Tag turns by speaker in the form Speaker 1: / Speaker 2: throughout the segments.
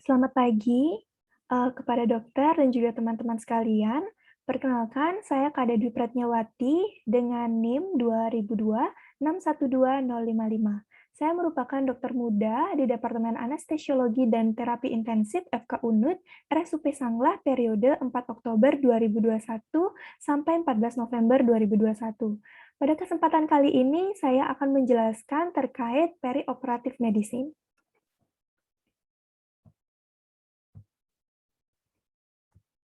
Speaker 1: Selamat pagi, kepada dokter dan juga teman-teman sekalian. Perkenalkan, saya Kak Dwi Pratnyawati dengan NIM 2002612055. Saya merupakan dokter muda di Departemen Anestesiologi dan Terapi Intensif FK Unut, RSUP Sanglah, periode 4 Oktober 2021 sampai 14 November 2021. Pada kesempatan kali ini, saya akan menjelaskan terkait perioperatif medicine.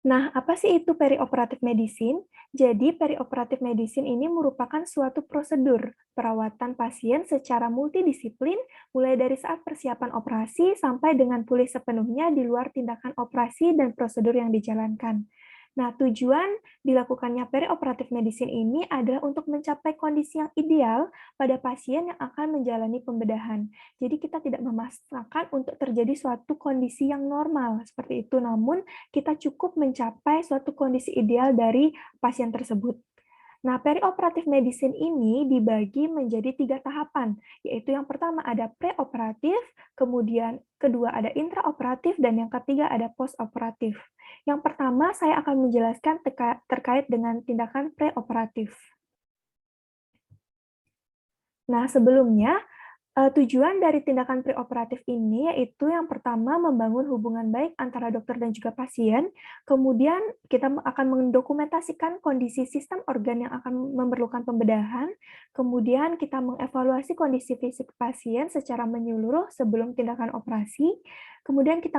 Speaker 1: Nah, apa sih itu perioperatif medicine? Jadi, perioperatif medicine ini merupakan suatu prosedur perawatan pasien secara multidisiplin, mulai dari saat persiapan operasi sampai dengan pulih sepenuhnya di luar tindakan operasi dan prosedur yang dijalankan. Nah, tujuan dilakukannya perioperatif medicine ini adalah untuk mencapai kondisi yang ideal pada pasien yang akan menjalani pembedahan. Jadi, kita tidak memaksakan untuk terjadi suatu kondisi yang normal, seperti itu. Namun, kita cukup mencapai suatu kondisi ideal dari pasien tersebut. Nah, perioperatif medicine ini dibagi menjadi 3 tahapan, yaitu yang pertama ada preoperatif, kemudian kedua ada intraoperatif, dan yang ketiga ada postoperatif. Yang pertama, saya akan menjelaskan terkait dengan tindakan preoperatif. Nah, sebelumnya, tujuan dari tindakan preoperatif ini yaitu yang pertama membangun hubungan baik antara dokter dan juga pasien, kemudian kita akan mendokumentasikan kondisi sistem organ yang akan memerlukan pembedahan, kemudian kita mengevaluasi kondisi fisik pasien secara menyeluruh sebelum tindakan operasi, kemudian kita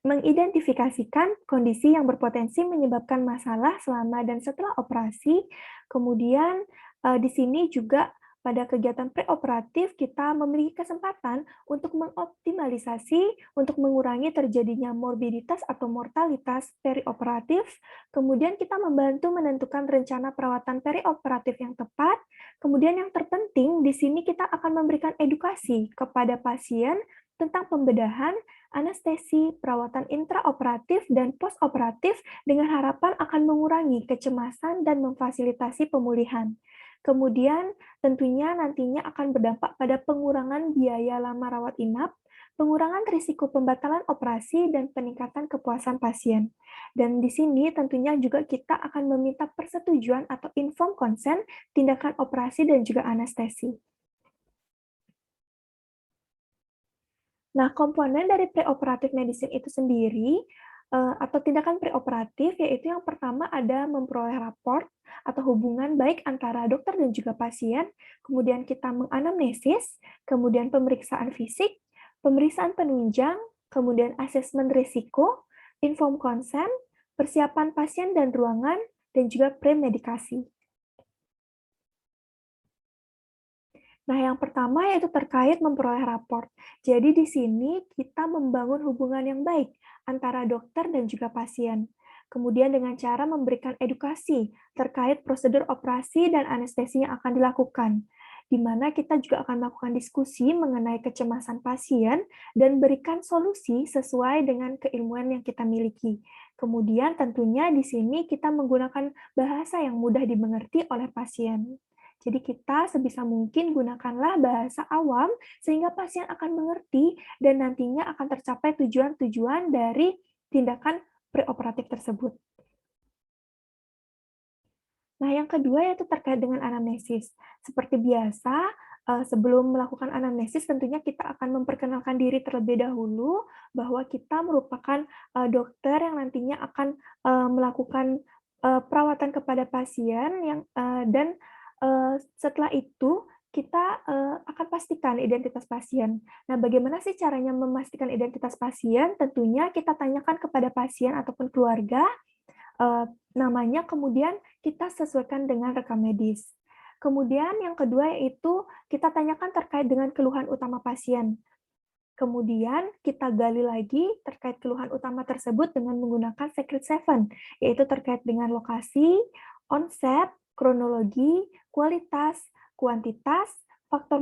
Speaker 1: mengidentifikasikan kondisi yang berpotensi menyebabkan masalah selama dan setelah operasi, kemudian di sini juga pada kegiatan preoperatif, kita memiliki kesempatan untuk mengoptimalisasi, untuk mengurangi terjadinya morbiditas atau mortalitas perioperatif, kemudian kita membantu menentukan rencana perawatan perioperatif yang tepat, kemudian yang terpenting di sini kita akan memberikan edukasi kepada pasien tentang pembedahan, anestesi, perawatan intraoperatif, dan postoperatif dengan harapan akan mengurangi kecemasan dan memfasilitasi pemulihan. Kemudian, tentunya nantinya akan berdampak pada pengurangan biaya lama rawat inap, pengurangan risiko pembatalan operasi, dan peningkatan kepuasan pasien. Dan di sini tentunya juga kita akan meminta persetujuan atau informed consent tindakan operasi dan juga anestesi. Nah, komponen dari preoperatif medicine itu sendiri, atau tindakan preoperatif, yaitu yang pertama ada memperoleh raport atau hubungan baik antara dokter dan juga pasien, kemudian kita menganamnesis, kemudian pemeriksaan fisik, pemeriksaan penunjang, kemudian asesmen risiko, informed consent, persiapan pasien dan ruangan, dan juga premedikasi. Nah, yang pertama yaitu terkait memperoleh raport. Jadi di sini kita membangun hubungan yang baik antara dokter dan juga pasien. Kemudian dengan cara memberikan edukasi terkait prosedur operasi dan anestesi yang akan dilakukan, di mana kita juga akan melakukan diskusi mengenai kecemasan pasien dan berikan solusi sesuai dengan keilmuan yang kita miliki. Kemudian tentunya di sini kita menggunakan bahasa yang mudah dimengerti oleh pasien. Jadi kita sebisa mungkin gunakanlah bahasa awam sehingga pasien akan mengerti dan nantinya akan tercapai tujuan-tujuan dari tindakan preoperatif tersebut. Nah, yang kedua yaitu terkait dengan anamnesis. Seperti biasa, sebelum melakukan anamnesis tentunya kita akan memperkenalkan diri terlebih dahulu bahwa kita merupakan, dokter yang nantinya akan, melakukan, perawatan kepada pasien yang, dan, setelah itu kita, akan pastikan identitas pasien. Nah, bagaimana sih caranya memastikan identitas pasien? Tentunya kita tanyakan kepada pasien ataupun keluarga eee, namanya, kemudian kita sesuaikan dengan rekam medis. Kemudian yang kedua yaitu kita tanyakan terkait dengan keluhan utama pasien. Kemudian kita gali lagi terkait keluhan utama tersebut dengan menggunakan Secret Seven, yaitu terkait dengan lokasi, onset, kronologi, kualitas, kuantitas, faktor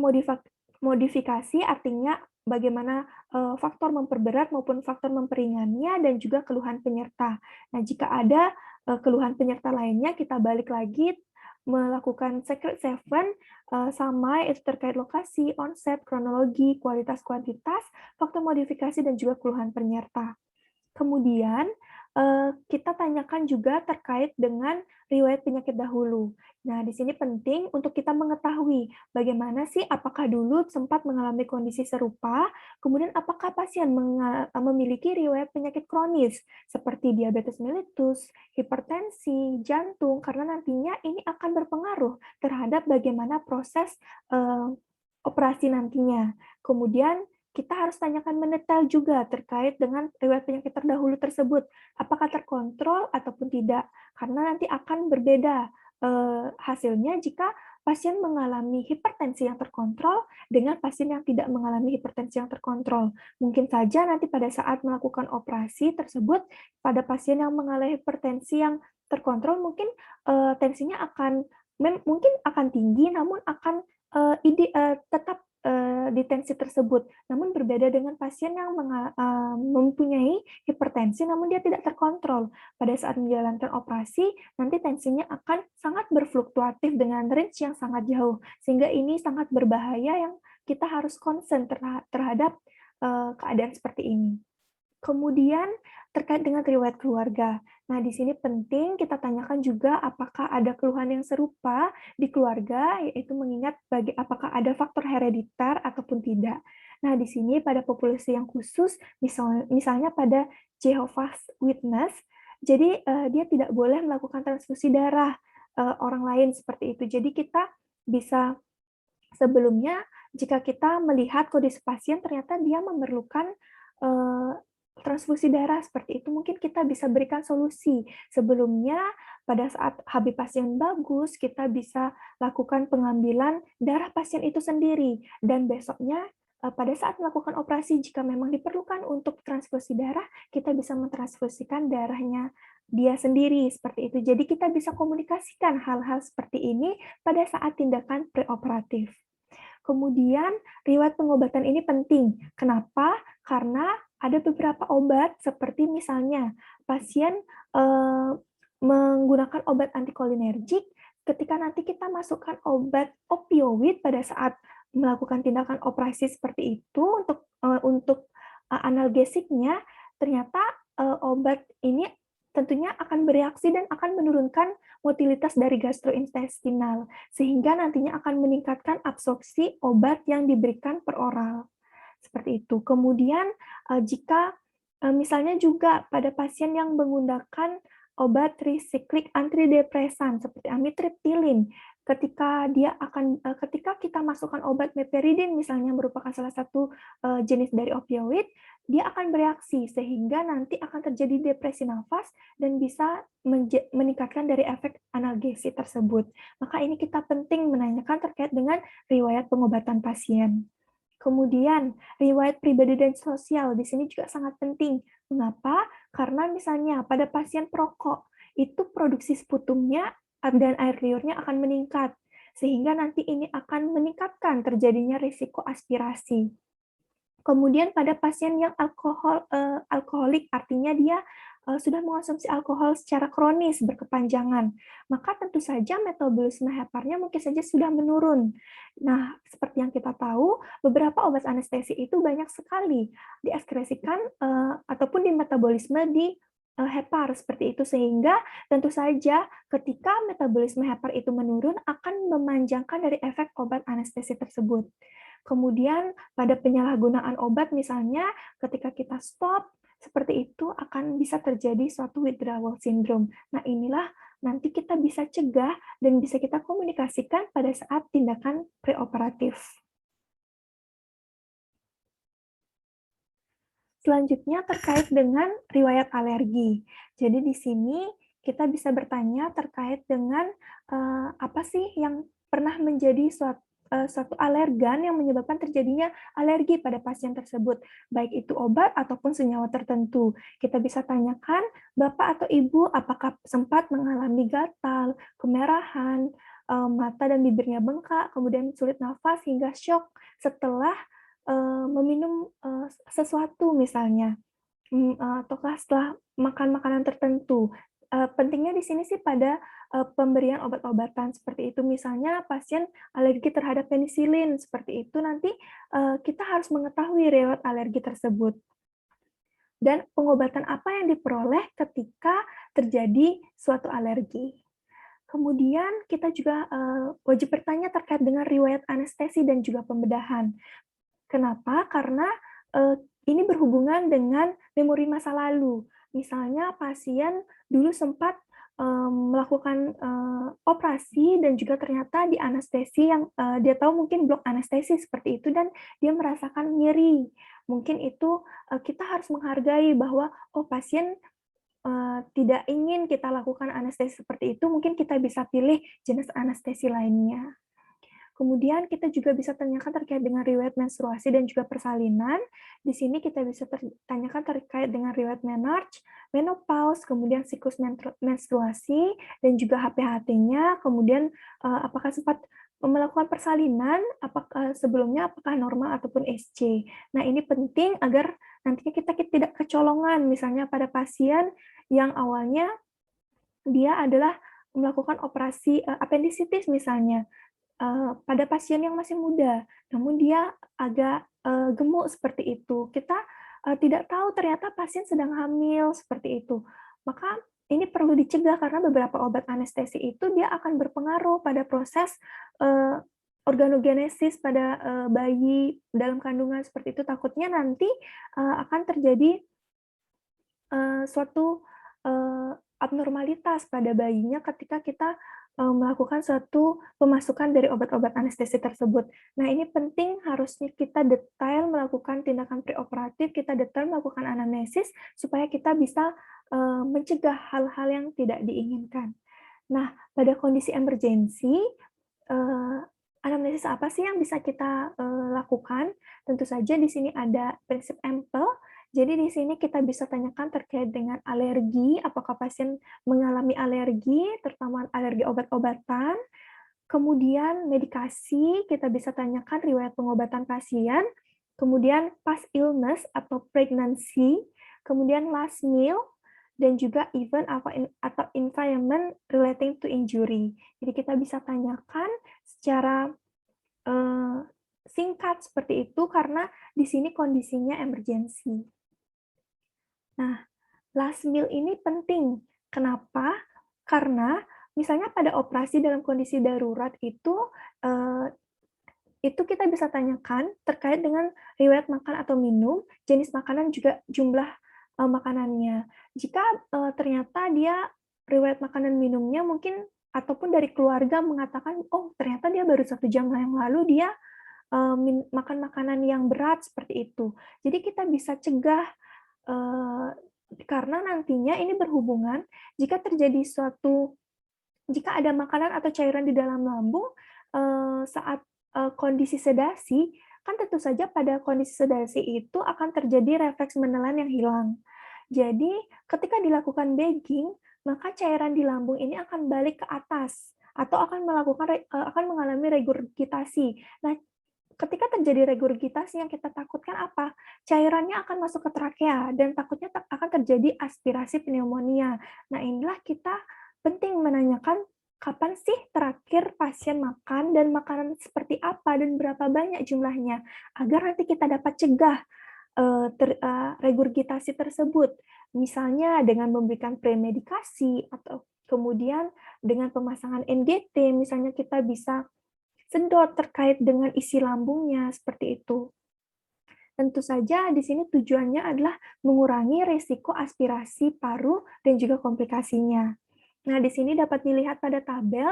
Speaker 1: modifikasi, artinya bagaimana faktor memperberat maupun faktor memperingannya, dan juga keluhan penyerta. Nah, jika ada keluhan penyerta lainnya, kita balik lagi melakukan Secret Seven, sama yaitu terkait lokasi, onset, kronologi, kualitas, kuantitas, faktor modifikasi, dan juga keluhan penyerta. Kemudian, kita tanyakan juga terkait dengan riwayat penyakit dahulu. Nah, di sini penting untuk kita mengetahui bagaimana sih, apakah dulu sempat mengalami kondisi serupa, kemudian apakah pasien memiliki riwayat penyakit kronis seperti diabetes mellitus, hipertensi, jantung, karena nantinya ini akan berpengaruh terhadap bagaimana proses operasi nantinya. Kemudian kita harus tanyakan mendetail juga terkait dengan riwayat penyakit terdahulu tersebut, apakah terkontrol ataupun tidak, karena nanti akan berbeda hasilnya jika pasien mengalami hipertensi yang terkontrol dengan pasien yang tidak mengalami hipertensi yang terkontrol. Mungkin saja nanti pada saat melakukan operasi tersebut, pada pasien yang mengalami hipertensi yang terkontrol, mungkin tensinya mungkin akan tinggi, namun akan tetap di tensi tersebut. Namun berbeda dengan pasien yang mempunyai hipertensi namun dia tidak terkontrol. Pada saat menjalankan operasi, nanti tensinya akan sangat berfluktuatif dengan range yang sangat jauh. Sehingga ini sangat berbahaya yang kita harus concern terhadap keadaan seperti ini. Kemudian terkait dengan riwayat keluarga. Nah, di sini penting kita tanyakan juga apakah ada keluhan yang serupa di keluarga, yaitu mengingat apakah ada faktor herediter ataupun tidak. Nah, di sini pada populasi yang khusus, misalnya pada Jehovah's Witness, jadi dia tidak boleh melakukan transfusi darah orang lain seperti itu. Jadi kita bisa sebelumnya, jika kita melihat kondisi pasien ternyata dia memerlukan eh, transfusi darah seperti itu, mungkin kita bisa berikan solusi. Sebelumnya, pada saat HB pasien bagus, kita bisa lakukan pengambilan darah pasien itu sendiri. Dan besoknya, pada saat melakukan operasi, jika memang diperlukan untuk transfusi darah, kita bisa mentransfusikan darahnya dia sendiri, seperti itu. Jadi kita bisa komunikasikan hal-hal seperti ini pada saat tindakan preoperatif. Kemudian, riwayat pengobatan ini penting. Kenapa? Karena ada beberapa obat, seperti misalnya pasien menggunakan obat antikolinergik, ketika nanti kita masukkan obat opioid pada saat melakukan tindakan operasi seperti itu untuk analgesiknya, ternyata obat ini tentunya akan bereaksi dan akan menurunkan motilitas dari gastrointestinal, sehingga nantinya akan meningkatkan absorpsi obat yang diberikan per oral. Seperti itu. Kemudian, jika misalnya juga pada pasien yang menggunakan obat trisiklik antidepresan seperti amitriptilin, ketika kita masukkan obat meperidin misalnya merupakan salah satu jenis dari opioid, dia akan bereaksi sehingga nanti akan terjadi depresi nafas dan bisa meningkatkan dari efek analgesi tersebut. Maka ini kita penting menanyakan terkait dengan riwayat pengobatan pasien. Kemudian, riwayat pribadi dan sosial di sini juga sangat penting. Mengapa? Karena misalnya pada pasien perokok, itu produksi sputumnya dan air liurnya akan meningkat, sehingga nanti ini akan meningkatkan terjadinya risiko aspirasi. Kemudian pada pasien yang alkoholik, artinya dia sudah mengonsumsi alkohol secara kronis berkepanjangan, maka tentu saja metabolisme heparnya mungkin saja sudah menurun. Nah, seperti yang kita tahu, beberapa obat anestesi itu banyak sekali dieskresikan ataupun di metabolisme di hepar seperti itu, sehingga tentu saja ketika metabolisme hepar itu menurun akan memanjangkan dari efek obat anestesi tersebut. Kemudian pada penyalahgunaan obat misalnya ketika kita stop seperti itu akan bisa terjadi suatu withdrawal syndrome. Nah, inilah nanti kita bisa cegah dan bisa kita komunikasikan pada saat tindakan preoperatif. Selanjutnya terkait dengan riwayat alergi. Jadi di sini kita bisa bertanya terkait dengan apa sih yang pernah menjadi suatu alergan yang menyebabkan terjadinya alergi pada pasien tersebut, baik itu obat ataupun senyawa tertentu. Kita bisa tanyakan, Bapak atau Ibu, apakah sempat mengalami gatal, kemerahan, mata dan bibirnya bengkak, kemudian sulit nafas hingga syok setelah meminum sesuatu misalnya, ataukah setelah makan makanan tertentu. Pentingnya di sini sih pada pemberian obat-obatan seperti itu. Misalnya pasien alergi terhadap penisilin, seperti itu nanti, kita harus mengetahui riwayat alergi tersebut. Dan pengobatan apa yang diperoleh ketika terjadi suatu alergi. Kemudian kita juga, wajib bertanya terkait dengan riwayat anestesi dan juga pembedahan. Kenapa? Karena, ini berhubungan dengan memori masa lalu. Misalnya pasien dulu sempat, melakukan, operasi dan juga ternyata di anestesi yang, dia tahu mungkin blok anestesi seperti itu dan dia merasakan nyeri. Mungkin itu, kita harus menghargai bahwa, oh pasien, tidak ingin kita lakukan anestesi seperti itu, mungkin kita bisa pilih jenis anestesi lainnya. Kemudian kita juga bisa tanyakan terkait dengan riwayat menstruasi dan juga persalinan. Di sini kita bisa tanyakan terkait dengan riwayat menarche, menopause, kemudian siklus menstruasi, dan juga HPHT-nya, kemudian apakah sempat melakukan persalinan, apakah sebelumnya apakah normal ataupun SC. Nah, ini penting agar nantinya kita tidak kecolongan, misalnya pada pasien yang awalnya dia adalah melakukan operasi apendisitis misalnya, pada pasien yang masih muda, namun dia agak, gemuk seperti itu. Kita, tidak tahu ternyata pasien sedang hamil, seperti itu. Maka ini perlu dicegah karena beberapa obat anestesi itu dia akan berpengaruh pada proses, eee, organogenesis pada, bayi dalam kandungan, seperti itu. Takutnya nanti, akan terjadi suatu, abnormalitas pada bayinya ketika kita, melakukan suatu pemasukan dari obat-obat anestesi tersebut. Nah, ini penting harusnya kita detail melakukan tindakan preoperatif, kita detail melakukan anamnesis, supaya kita bisa, mencegah hal-hal yang tidak diinginkan. Nah, pada kondisi emergensi, eee, anamnesis apa sih yang bisa kita, lakukan? Tentu saja di sini ada prinsip EMPEL, jadi di sini kita bisa tanyakan terkait dengan alergi, apakah pasien mengalami alergi, terutama alergi obat-obatan, kemudian medikasi, kita bisa tanyakan riwayat pengobatan pasien, kemudian past illness atau pregnancy, kemudian last meal, dan juga event atau environment relating to injury. Jadi kita bisa tanyakan secara, eee, singkat seperti itu karena di sini kondisinya emergensi. Nah, last meal ini penting. Kenapa? Karena misalnya pada operasi dalam kondisi darurat eee, itu kita bisa tanyakan terkait dengan riwayat makan atau minum, jenis makanan, juga jumlah, makanannya. Jika, ternyata dia riwayat makanan minumnya mungkin ataupun dari keluarga mengatakan, "Oh, ternyata dia baru 1 jam yang lalu dia, makan makanan yang berat," seperti itu. Jadi kita bisa cegah, eee, karena nantinya ini berhubungan jika terjadi jika ada makanan atau cairan di dalam lambung, saat, kondisi sedasi, kan tentu saja pada kondisi sedasi itu akan terjadi refleks menelan yang hilang. Jadi, ketika dilakukan bagging, maka cairan di lambung ini akan balik ke atas atau akan mengalami regurgitasi. Nah, ketika terjadi regurgitasi yang kita takutkan apa? Cairannya akan masuk ke trakea dan takutnya akan terjadi aspirasi pneumonia. Nah, inilah kita penting menanyakan kapan sih terakhir pasien makan dan makanan seperti apa dan berapa banyak jumlahnya, agar nanti kita dapat cegah, regurgitasi tersebut. Misalnya dengan memberikan premedikasi atau kemudian dengan pemasangan NGT, misalnya kita bisa sedot terkait dengan isi lambungnya, seperti itu. Tentu saja di sini tujuannya adalah mengurangi risiko aspirasi paru dan juga komplikasinya. Nah, di sini dapat dilihat pada tabel,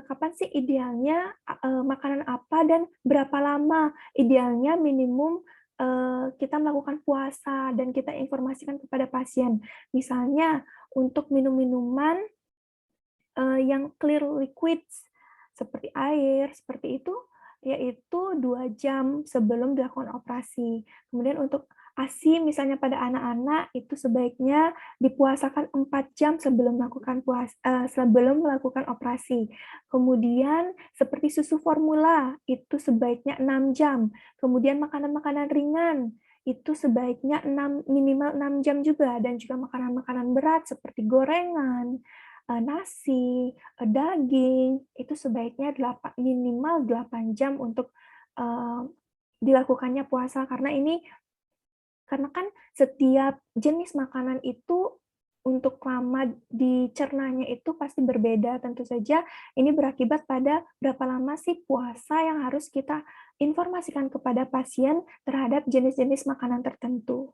Speaker 1: kapan sih idealnya, makanan apa dan berapa lama idealnya minimum, kita melakukan puasa dan kita informasikan kepada pasien. Misalnya untuk minum minuman yang clear liquids, seperti air, seperti itu, yaitu 2 jam sebelum dilakukan operasi. Kemudian untuk ASI misalnya pada anak-anak, itu sebaiknya dipuasakan 4 jam sebelum melakukan operasi. Kemudian seperti susu formula, itu sebaiknya 6 jam. Kemudian makanan-makanan ringan, itu sebaiknya minimal 6 jam juga, dan juga makanan-makanan berat seperti gorengan, nasi, daging, itu sebaiknya minimal 8 jam untuk, dilakukannya puasa. Karena kan setiap jenis makanan itu untuk lama dicernanya itu pasti berbeda. Tentu saja ini berakibat pada berapa lama sih puasa yang harus kita informasikan kepada pasien terhadap jenis-jenis makanan tertentu.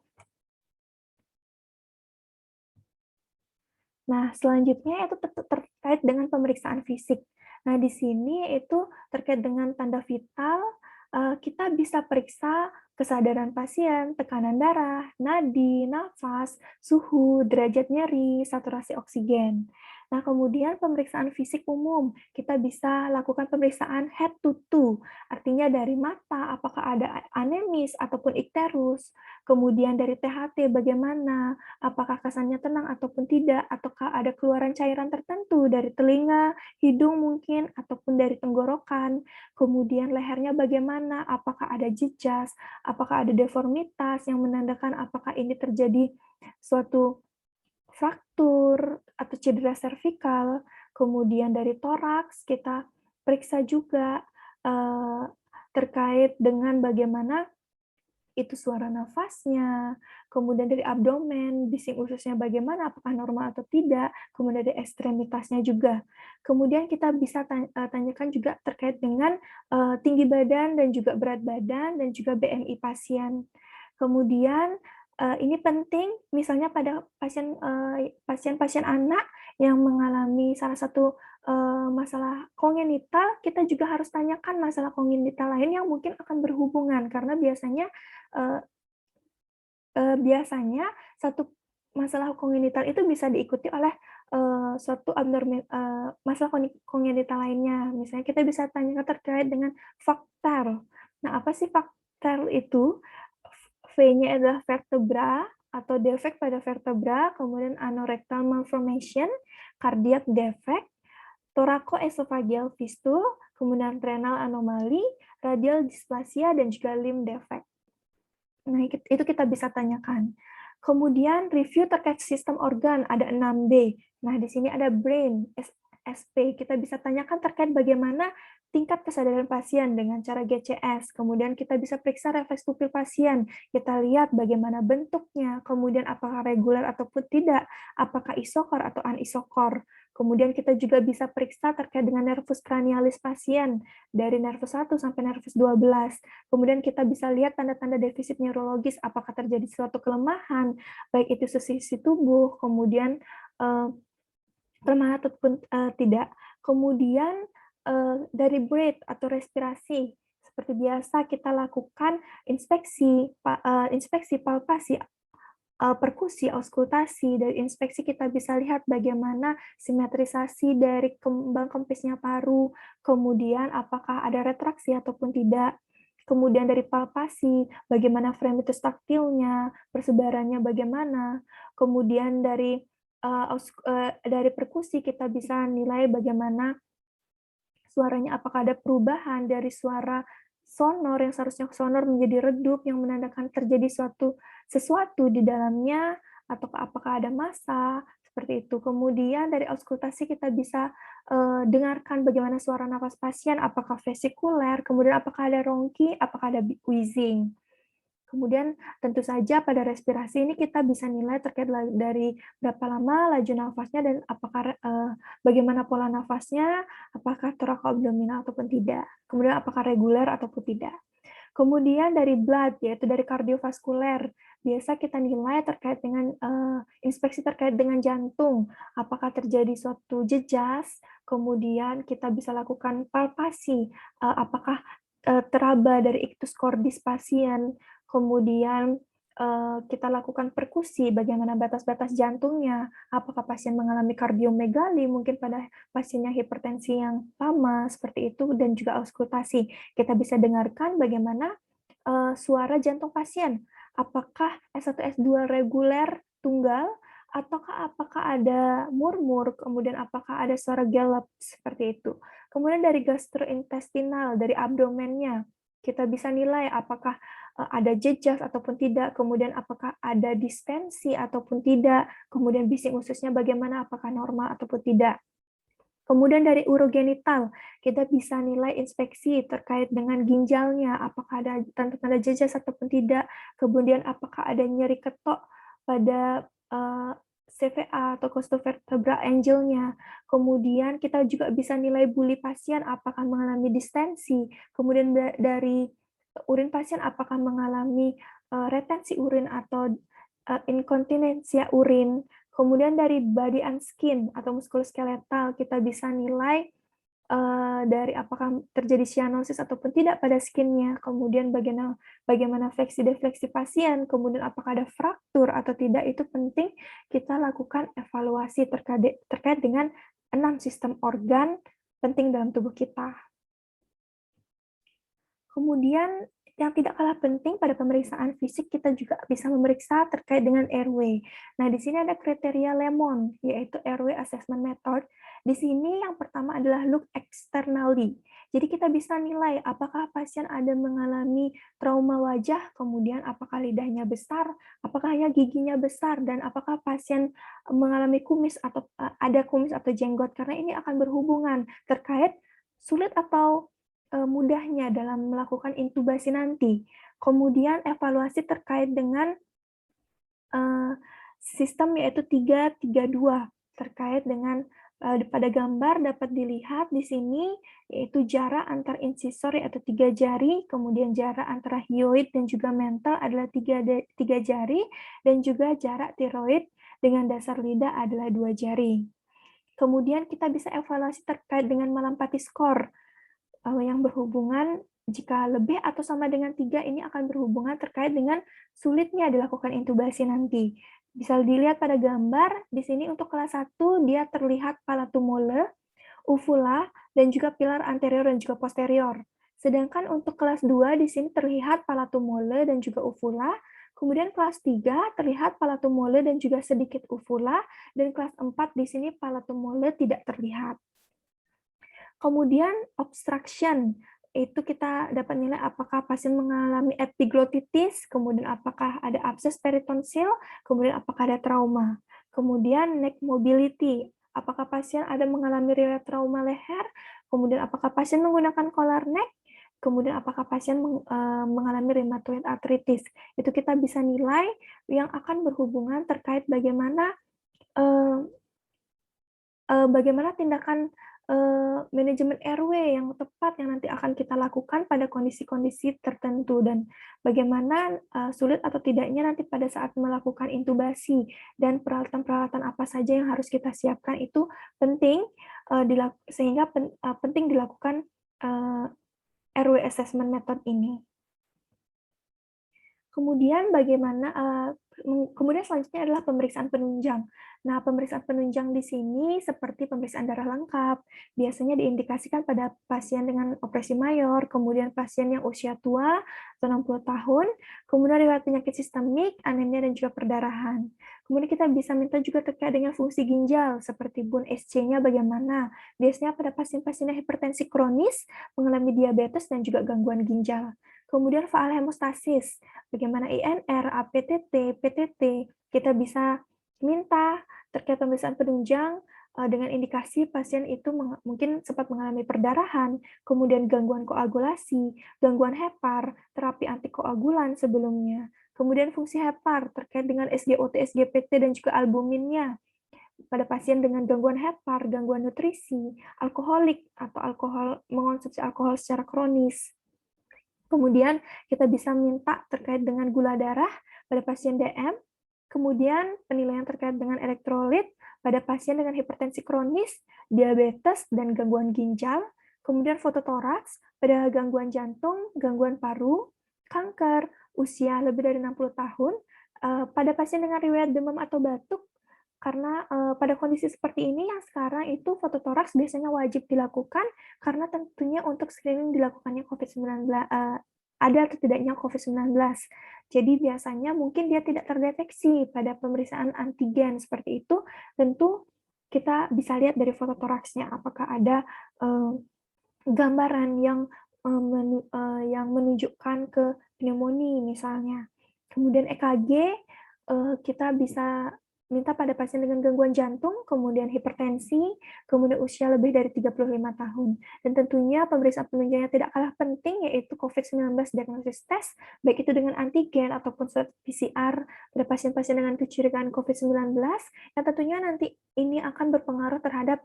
Speaker 1: Nah, selanjutnya itu terkait dengan pemeriksaan fisik. Nah, di sini itu terkait dengan tanda vital, kita bisa periksa kesadaran pasien, tekanan darah, nadi, nafas, suhu, derajat nyeri, saturasi oksigen. Nah, kemudian pemeriksaan fisik umum, kita bisa lakukan pemeriksaan head to toe, artinya dari mata, apakah ada anemis ataupun ikterus, kemudian dari THT bagaimana, apakah kesannya tenang ataupun tidak, ataukah ada keluaran cairan tertentu dari telinga, hidung mungkin, ataupun dari tenggorokan, kemudian lehernya bagaimana, apakah ada jejas, apakah ada deformitas yang menandakan apakah ini terjadi suatu fraktur atau cedera servikal, kemudian dari toraks kita periksa juga terkait dengan bagaimana itu suara nafasnya, kemudian dari abdomen, bising ususnya bagaimana, apakah normal atau tidak, kemudian dari ekstremitasnya juga. Kemudian kita bisa tanyakan juga terkait dengan tinggi badan dan juga berat badan dan juga BMI pasien. Kemudian ini penting misalnya pada pasien-pasien anak yang mengalami salah satu masalah kongenital, kita juga harus tanyakan masalah kongenital lain yang mungkin akan berhubungan karena eee biasanya satu masalah kongenital itu bisa diikuti oleh, suatu masalah kongenital lainnya. Misalnya kita bisa tanyakan terkait dengan VACTER. Nah, apa sih VACTER itu? V-nya adalah vertebra atau defek pada vertebra, kemudian anorectal malformation, cardiac defect, thoracoesophageal fistule, kemudian renal anomaly, radial dysplasia, dan juga limb defect. Nah, itu kita bisa tanyakan. Kemudian review terkait sistem organ, ada 6B. Nah, di sini ada brain, SP. Kita bisa tanyakan terkait bagaimana tingkat kesadaran pasien dengan cara GCS. Kemudian kita bisa periksa refleks pupil pasien. Kita lihat bagaimana bentuknya, kemudian apakah reguler ataupun tidak, apakah isokor atau anisokor. Kemudian kita juga bisa periksa terkait dengan nervus cranialis pasien, dari nervus 1 sampai nervus 12. Kemudian kita bisa lihat tanda-tanda defisit neurologis, apakah terjadi suatu kelemahan, baik itu sisi tubuh, kemudian permanen ataupun tidak. Kemudian dari breath atau respirasi, seperti biasa kita lakukan inspeksi palpasi, perkusi, auskultasi. Dari inspeksi kita bisa lihat bagaimana simetrisasi dari kembang kempisnya paru, kemudian apakah ada retraksi ataupun tidak. Kemudian dari palpasi, bagaimana fremitus taktilnya, persebarannya bagaimana. Kemudian dari perkusi kita bisa nilai bagaimana suaranya, apakah ada perubahan dari suara sonor yang seharusnya sonor menjadi redup yang menandakan terjadi sesuatu di dalamnya, atau apakah ada massa, seperti itu. Kemudian dari auskultasi kita bisa dengarkan bagaimana suara nafas pasien, apakah vesikuler, kemudian apakah ada rongki, apakah ada wheezing. Kemudian tentu saja pada respirasi ini kita bisa nilai terkait dari berapa lama laju nafasnya dan apakah bagaimana pola nafasnya, apakah torakoabdominal ataupun tidak. Kemudian apakah reguler ataupun tidak. Kemudian dari blood, yaitu dari kardiovaskuler, biasa kita nilai terkait dengan inspeksi terkait dengan jantung, apakah terjadi suatu jejas, kemudian kita bisa lakukan palpasi, apakah teraba dari ictus cordis pasien, kemudian kita lakukan perkusi, bagaimana batas-batas jantungnya, apakah pasien mengalami kardiomegali, mungkin pada pasiennya hipertensi yang lama, seperti itu, dan juga auskultasi. Kita bisa dengarkan bagaimana suara jantung pasien, apakah S1, S2 reguler tunggal, ataukah apakah ada murmur, kemudian apakah ada suara gelap, seperti itu. Kemudian dari gastrointestinal, dari abdomennya, kita bisa nilai apakah ada jejas ataupun tidak, kemudian apakah ada distensi ataupun tidak, kemudian bising ususnya bagaimana, apakah normal ataupun tidak. Kemudian dari urogenital, kita bisa nilai inspeksi terkait dengan ginjalnya, apakah ada tanda-tanda jejas ataupun tidak. Kemudian apakah ada nyeri ketok pada CVA atau costovertebral angle-nya. Kemudian kita juga bisa nilai buli pasien apakah mengalami distensi. Kemudian dari urin pasien apakah mengalami retensi urin atau inkontinensia urin. Kemudian dari body and skin atau muskuloskeletal kita bisa nilai dari apakah terjadi cyanosis ataupun tidak pada skinnya, kemudian bagaimana fleksi-defleksi pasien, kemudian apakah ada fraktur atau tidak, itu penting kita lakukan evaluasi terkait dengan 6 sistem organ penting dalam tubuh kita. Kemudian yang tidak kalah penting pada pemeriksaan fisik, kita juga bisa memeriksa terkait dengan airway. Nah, di sini ada kriteria Lemon, yaitu airway assessment method. Di sini yang pertama adalah look externally. Jadi kita bisa nilai apakah pasien ada mengalami trauma wajah, kemudian apakah lidahnya besar, apakah giginya besar, dan apakah pasien mengalami kumis atau ada kumis atau jenggot, karena ini akan berhubungan terkait sulit atau mudahnya dalam melakukan intubasi nanti. Kemudian evaluasi terkait dengan sistem yaitu 3-3-2 terkait dengan pada gambar dapat dilihat di sini yaitu jarak antar insisor yaitu 3 jari, kemudian jarak antara hyoid dan juga mental adalah 3 jari, dan juga jarak tiroid dengan dasar lidah adalah 2 jari. Kemudian kita bisa evaluasi terkait dengan Malampati score yang berhubungan jika lebih atau sama dengan 3 ini akan berhubungan terkait dengan sulitnya dilakukan intubasi nanti. Bisa dilihat pada gambar, di sini untuk kelas 1 dia terlihat palatum mole, uvula, dan juga pilar anterior dan juga posterior. Sedangkan untuk kelas 2 di sini terlihat palatum mole dan juga uvula, kemudian kelas 3 terlihat palatum mole dan juga sedikit uvula, dan kelas 4 di sini palatum mole tidak terlihat. Kemudian obstruction, itu kita dapat nilai apakah pasien mengalami epiglotitis, kemudian apakah ada abses peritonsil, kemudian apakah ada trauma. Kemudian neck mobility, apakah pasien ada mengalami riwayat trauma leher, kemudian apakah pasien menggunakan collar neck, kemudian apakah pasien mengalami rheumatoid arthritis. Itu kita bisa nilai yang akan berhubungan terkait bagaimana tindakan manajemen airway yang tepat yang nanti akan kita lakukan pada kondisi-kondisi tertentu, dan bagaimana sulit atau tidaknya nanti pada saat melakukan intubasi, dan peralatan-peralatan apa saja yang harus kita siapkan itu penting, sehingga penting dilakukan airway assessment method ini. Kemudian kemudian selanjutnya adalah pemeriksaan penunjang. Nah, pemeriksaan penunjang di sini seperti pemeriksaan darah lengkap, biasanya diindikasikan pada pasien dengan opresi mayor, kemudian pasien yang usia tua atau 60 tahun, kemudian riwayat penyakit sistemik, anemia, dan juga perdarahan. Kemudian kita bisa minta juga terkait dengan fungsi ginjal, seperti bun SC-nya bagaimana. Biasanya pada pasien-pasien yang hipertensi kronis, mengalami diabetes, dan juga gangguan ginjal. Kemudian faal hemostasis, bagaimana INR, APTT, PTT, kita bisa minta terkait pemeriksaan penunjang dengan indikasi pasien itu mungkin sempat mengalami perdarahan, kemudian gangguan koagulasi, gangguan hepar, terapi antikoagulan sebelumnya, kemudian fungsi hepar terkait dengan SGOT, SGPT, dan juga albuminnya pada pasien dengan gangguan hepar, gangguan nutrisi, alkoholik atau mengonsumsi alkohol secara kronis. Kemudian kita bisa minta terkait dengan gula darah pada pasien DM, kemudian penilaian terkait dengan elektrolit pada pasien dengan hipertensi kronis, diabetes, dan gangguan ginjal, kemudian fototoraks pada gangguan jantung, gangguan paru, kanker, usia lebih dari 60 tahun, pada pasien dengan riwayat demam atau batuk, karena pada kondisi seperti ini yang sekarang itu fototoraks biasanya wajib dilakukan karena tentunya untuk screening dilakukannya COVID-19, ada atau tidaknya COVID-19. Jadi biasanya mungkin dia tidak terdeteksi pada pemeriksaan antigen seperti itu, tentu kita bisa lihat dari fototoraksnya apakah ada gambaran yang menunjukkan ke pneumonia misalnya. Kemudian EKG, kita bisa minta pada pasien dengan gangguan jantung, kemudian hipertensi, kemudian usia lebih dari 35 tahun. Dan tentunya pemeriksaan penunjangnya tidak kalah penting, yaitu COVID-19 diagnosis test, baik itu dengan antigen ataupun swab PCR pada pasien-pasien dengan kecurigaan COVID-19, yang tentunya nanti ini akan berpengaruh terhadap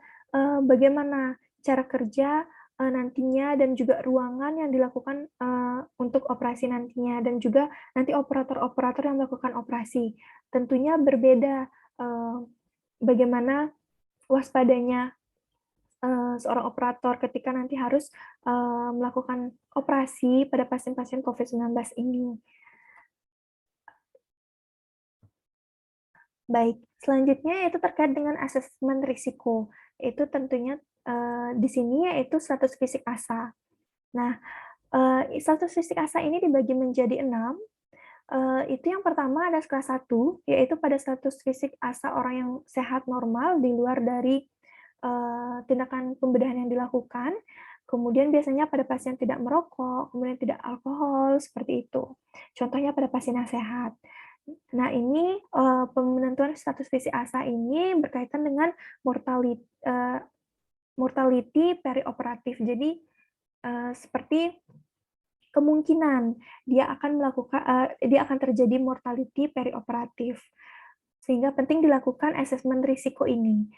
Speaker 1: bagaimana cara kerja nantinya dan juga ruangan yang dilakukan untuk operasi nantinya, dan juga nanti operator-operator yang melakukan operasi. Tentunya berbeda bagaimana waspadanya seorang operator ketika nanti harus melakukan operasi pada pasien-pasien COVID-19 ini. Baik, selanjutnya yaitu terkait dengan asesmen risiko. Itu tentunya di sini yaitu status fisik ASA. Nah, status fisik ASA ini dibagi menjadi 6. Itu yang pertama ada kelas 1, yaitu pada status fisik ASA orang yang sehat normal di luar dari tindakan pembedahan yang dilakukan. Kemudian biasanya pada pasien tidak merokok, kemudian tidak alkohol, seperti itu. Contohnya pada pasien yang sehat. Nah, ini penentuan status fisik ASA ini berkaitan dengan mortality perioperatif. Jadi, seperti kemungkinan dia akan terjadi mortality perioperatif. Sehingga penting dilakukan asesmen risiko ini.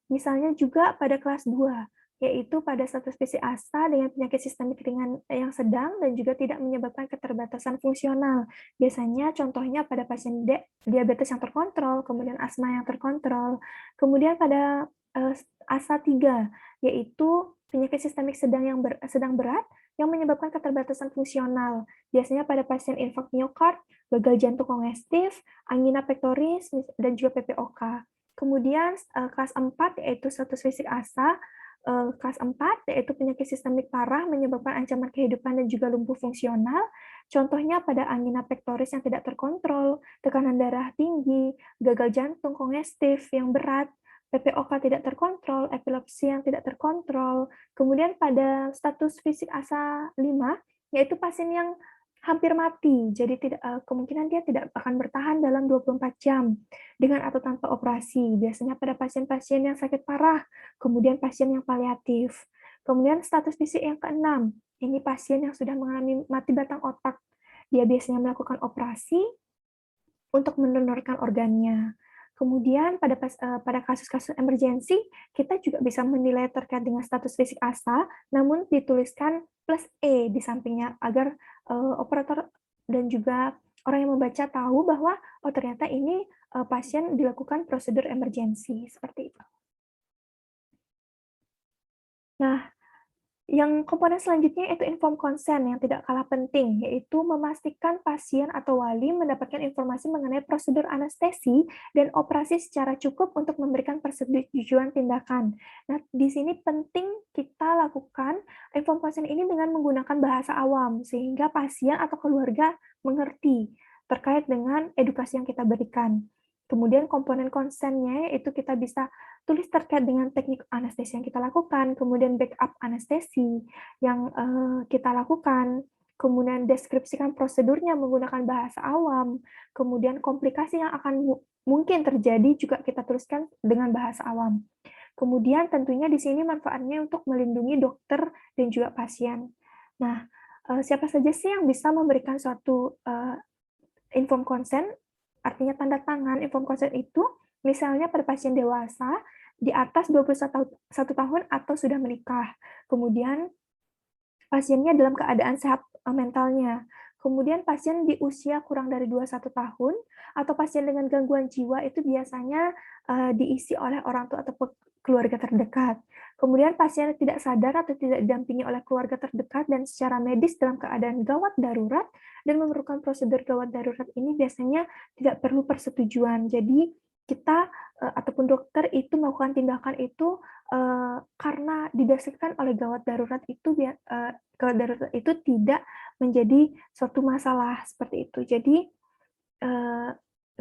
Speaker 1: Misalnya juga pada kelas 2, yaitu pada status fisik ASA dengan penyakit sistemik ringan yang sedang dan juga tidak menyebabkan keterbatasan fungsional. Biasanya contohnya pada pasien diabetes yang terkontrol, kemudian asma yang terkontrol. Kemudian pada ASA 3, yaitu penyakit sistemik sedang berat yang menyebabkan keterbatasan fungsional. Biasanya pada pasien infark miokard, gagal jantung kongestif, angina pectoris, dan juga PPOK. Kemudian kelas 4 yaitu status fisik ASA, kelas 4 yaitu penyakit sistemik parah menyebabkan ancaman kehidupan dan juga lumpuh fungsional. Contohnya pada angina pectoris yang tidak terkontrol, tekanan darah tinggi, gagal jantung kongestif yang berat, PPOK tidak terkontrol, epilepsi yang tidak terkontrol. Kemudian pada status fisik ASA 5, yaitu pasien yang hampir mati, jadi kemungkinan dia tidak akan bertahan dalam 24 jam dengan atau tanpa operasi. Biasanya pada pasien-pasien yang sakit parah, kemudian pasien yang paliatif. Kemudian status fisik yang keenam, ini pasien yang sudah mengalami mati batang otak. Dia biasanya melakukan operasi untuk mendonorkan organnya. Kemudian pada kasus-kasus emergensi, kita juga bisa menilai terkait dengan status fisik ASA, namun dituliskan plus E di sampingnya agar operator dan juga orang yang membaca tahu bahwa oh ternyata ini pasien dilakukan prosedur emergensi seperti itu. Nah, yang komponen selanjutnya itu inform consent yang tidak kalah penting, yaitu memastikan pasien atau wali mendapatkan informasi mengenai prosedur anestesi dan operasi secara cukup untuk memberikan persetujuan tindakan. Nah, di sini penting kita lakukan inform consent ini dengan menggunakan bahasa awam, sehingga pasien atau keluarga mengerti terkait dengan edukasi yang kita berikan. Kemudian komponen konsennya yaitu kita bisa tulis terkait dengan teknik anestesi yang kita lakukan, kemudian backup anestesi yang kita lakukan, kemudian deskripsikan prosedurnya menggunakan bahasa awam, kemudian komplikasi yang akan mungkin terjadi juga kita tuliskan dengan bahasa awam. Kemudian tentunya di sini manfaatnya untuk melindungi dokter dan juga pasien. Nah, siapa saja sih yang bisa memberikan suatu inform consent, artinya tanda tangan inform consent itu, misalnya pada pasien dewasa di atas 21 tahun atau sudah menikah. Kemudian pasiennya dalam keadaan sehat mentalnya. Kemudian pasien di usia kurang dari 21 tahun atau pasien dengan gangguan jiwa itu biasanya diisi oleh orang tua atau keluarga terdekat. Kemudian pasien tidak sadar atau tidak didampingi oleh keluarga terdekat dan secara medis dalam keadaan gawat darurat dan memerlukan prosedur gawat darurat ini biasanya tidak perlu persetujuan. Jadi kita ataupun dokter itu melakukan tindakan itu karena didasarkan oleh gawat darurat itu tidak menjadi suatu masalah seperti itu. Jadi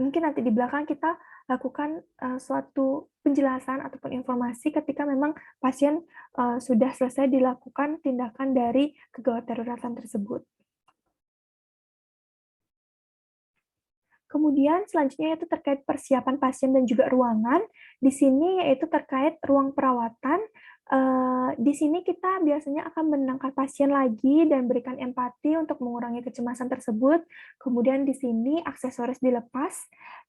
Speaker 1: mungkin nanti di belakang kita lakukan suatu penjelasan ataupun informasi ketika memang pasien sudah selesai dilakukan tindakan dari kegawat daruratan tersebut. Kemudian selanjutnya yaitu terkait persiapan pasien dan juga ruangan. Di sini yaitu terkait ruang perawatan. Di sini kita biasanya akan menenangkan pasien lagi dan berikan empati untuk mengurangi kecemasan tersebut. Kemudian di sini aksesoris dilepas,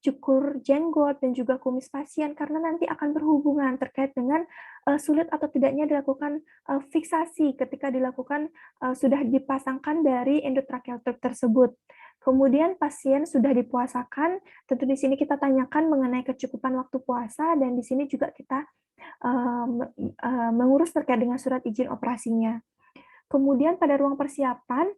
Speaker 1: cukur jenggot dan juga kumis pasien karena nanti akan berhubungan terkait dengan sulit atau tidaknya dilakukan fiksasi ketika dilakukan sudah dipasangkan dari endotracheal tube tersebut. Kemudian pasien sudah dipuasakan, tentu di sini kita tanyakan mengenai kecukupan waktu puasa dan di sini juga kita mengurus terkait dengan surat izin operasinya. Kemudian pada ruang persiapan,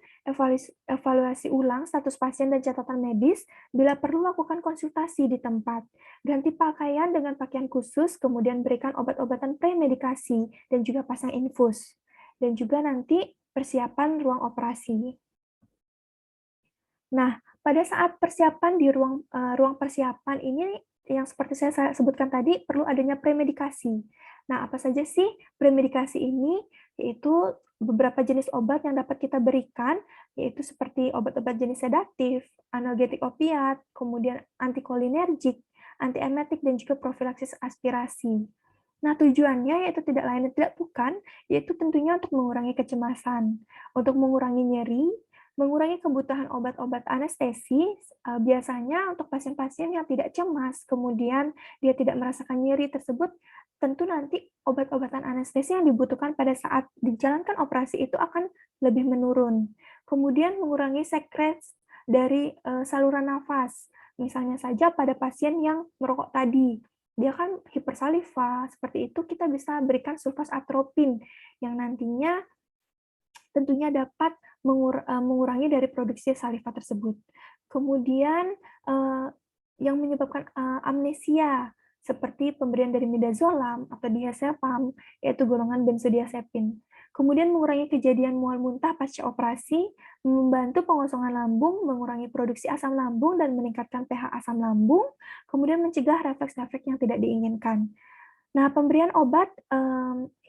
Speaker 1: evaluasi ulang status pasien dan catatan medis, bila perlu lakukan konsultasi di tempat. Ganti pakaian dengan pakaian khusus, kemudian berikan obat-obatan premedikasi, dan juga pasang infus. Dan juga nanti persiapan ruang operasi. Nah, pada saat persiapan di ruang persiapan ini yang seperti saya sebutkan tadi perlu adanya premedikasi. Nah, apa saja sih premedikasi ini? Yaitu beberapa jenis obat yang dapat kita berikan, yaitu seperti obat-obat jenis sedatif, analgetik opiat, kemudian antikolinergik, antiemetik, dan juga profilaksis aspirasi. Nah, tujuannya yaitu tidak lain dan tidak bukan, yaitu tentunya untuk mengurangi kecemasan, untuk mengurangi nyeri, mengurangi kebutuhan obat-obat anestesi, biasanya untuk pasien-pasien yang tidak cemas, kemudian dia tidak merasakan nyeri tersebut, tentu nanti obat-obatan anestesi yang dibutuhkan pada saat dijalankan operasi itu akan lebih menurun. Kemudian mengurangi sekret dari saluran nafas, misalnya saja pada pasien yang merokok tadi, dia kan hipersaliva, seperti itu kita bisa berikan sulfas atropin yang nantinya tentunya dapat mengurangi dari produksi saliva tersebut. Kemudian yang menyebabkan amnesia seperti pemberian dari midazolam atau diazepam, yaitu golongan benzodiazepin. Kemudian mengurangi kejadian mual muntah pasca operasi, membantu pengosongan lambung, mengurangi produksi asam lambung dan meningkatkan pH asam lambung, kemudian mencegah refleks-refleks yang tidak diinginkan. Nah, pemberian obat